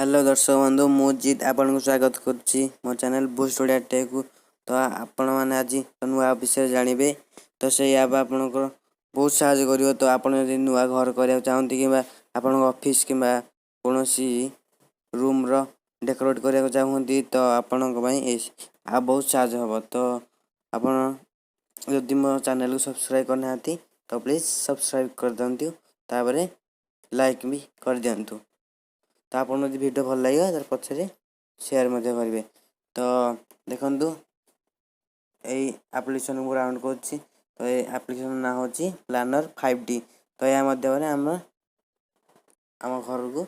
Hello दर्शक बंधु मुजित आपन को स्वागत करुच्ची मो चैनल बूस्ट ओडिया टेक को। तो आपण मैंने आज नुआ विषय जानवे तो से आप बहुत साहय कर। तो आप नुआ घर करा चाहती कि आपण ऑफिस कि कौन रूम रो डेकोरेट करा चाहती तो आपण आप बहुत साहय हम। तो आपण जदि मो चैनल को सब्सक्राइब करना तो प्लीज सब्सक्राइब कर दिंतु तापर लाइक भी कर दिंतु। तो आप वीडियो भल लगे तार पछरे शेयर करेंगे। तो देखु यही एप्लिकेशन को राउंड कर। तो ये एप्लिकेशन ना हो प्लानर 5D। तो या माध्यम आम घर को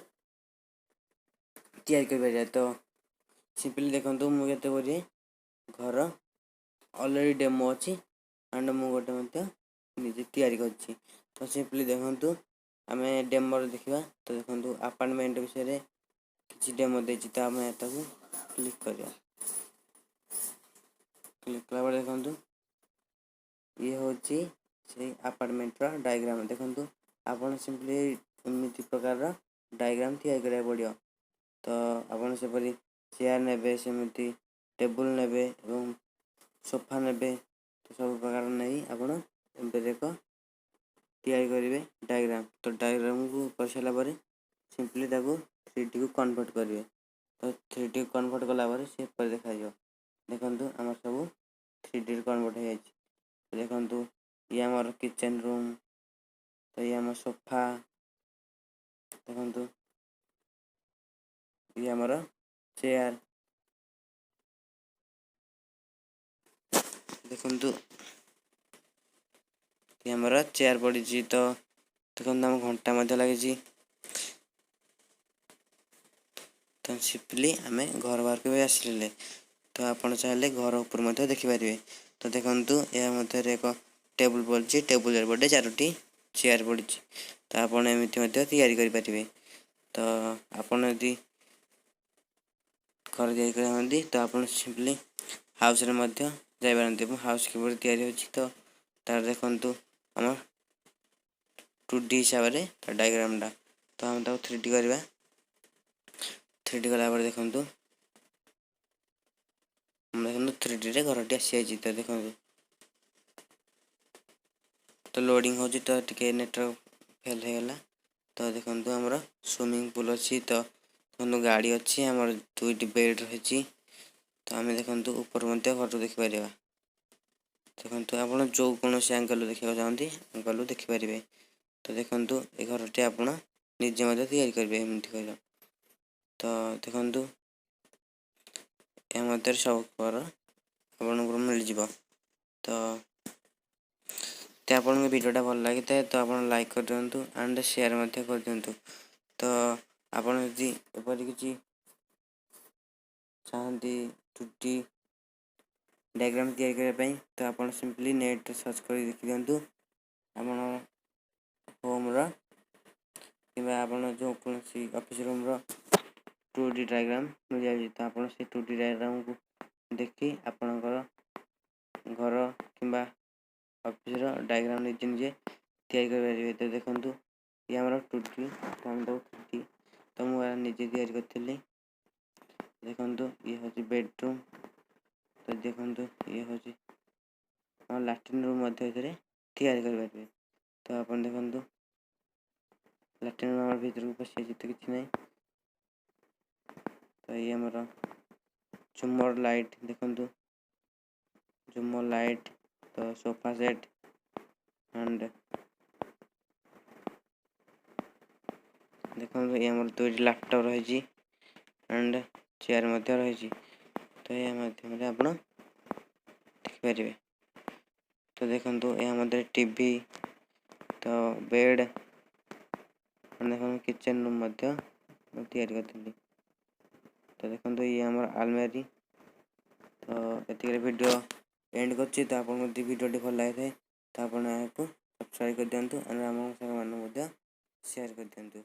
तैयारी कर। तो सिंपली देखु मुझे घर ऑलरेडी डेमो अच्छी एंड मुझे निजे तैयारी कर। तो सिंपली देखु आम डेमो देखा। तो देखो अपार्टमेंट विषय किसी डेमो देती तो आम क्लिक कर क्लिक कला देखु ये हूँ से अपार्टमेंट डायग्राम। देखु आपन सिंपली एमती प्रकार डायग्राम तैयारी करा पड़ो। तो आपन सेपरी चेयर ने सेमती टेबुल ने सोफा ने तो सब प्रकार नहीं आपड़ एक तैयारी करेंगे डायग्राम। तो डायग्राम को कर सारापर सिंपली 3D को कन्वर्ट करेंगे। तो 3D को कन्वर्ट कलापर सी देखा देखु आम सब 3D कन्वर्ट हो जाए। देखु ये आम किचन रूम। तो ये आम सोफा देखु ये आम चेयर देखु ये आम चेयर पड़ी। तो देखो आम घंटा लगी। तो सिंपली आम घर बाहर को भी आसिले। तो आपड़ चाहिए घर ऊपर देखिपारे। तो देखु यह एक टेबुल पड़ी। टेबुल पड़े 4टी चेयर पड़ी। तो आपड़ एमती तैयारी करेंगे। तो आपड़ यदि घर तैयारी तो आप सिंपली हाउस रे जापारती। हाउस किपर तैयारी होची। तो तार देखु आम 2D हिसाब से डायग्राम टा। तो हम 3D करवा। 3D कला देखु देखु 3D रे घर टी आसी। तो देखो तो लोडिंग हो तो टिके नेटवर्क फेल हो गला। तो देखु आमर स्विमिंग पूल अच्छी। तो देखो गाड़ी अच्छी आम 2टी बेड रही। तो आम देखु ऊपर घर देखिपर। देखो आप जो कौन एंगल देखा चाहती एंगल देखिपारे। तो देखु ये घर टी आप निजे तैयारी करेंगे एमती कर। तो देखु यह सब कलर आपको मिल जाव। तो आप वीडियोटा भल लगी था तो आप लाइक कर दिंतु एंड शेयर कर दिंतु। तो आप किसी चाहती 2D डायग्राम तैयारी करने तो आप सिंपली नेट सर्च कर देखी दिंतु। आप होम कि जो कौन ऑफिस रूम 2D डायग्राम मिल जाए। तो आप 2D डायग्राम को देखी आपणकर घर कि ऑफिस डायग्राम निजे निजे तैयारी करेंगे। तो देखु ये आम 2D 3D। तो मुझे निजे तैयारी करी। देखु ये हूँ बेडरूम। तो देखु ये हूँ लाट्रिन रूम तैयारी करेंगे। तो आप देखु लाट्रिन रूम भर को पशि तो किसी ना। तो ये आमर झुमर लाइट देखु झुमर लाइट। तो सोफा सेट एंड देखो ये आम 2टी लैपटॉप रही एंड चेयर रही। तो यह माध्यम आप देखिपारे। तो देखो यह टीवी तो बेड देखो किचन रूम तैयारी करी। तो देखो ये आम आलमारी। तो ये वीडियो एंड कर। तो आप वीडियो भल लगी था तो आप सब्सक्राइब कर दिंतु एंड आम शेयर कर दिंतु।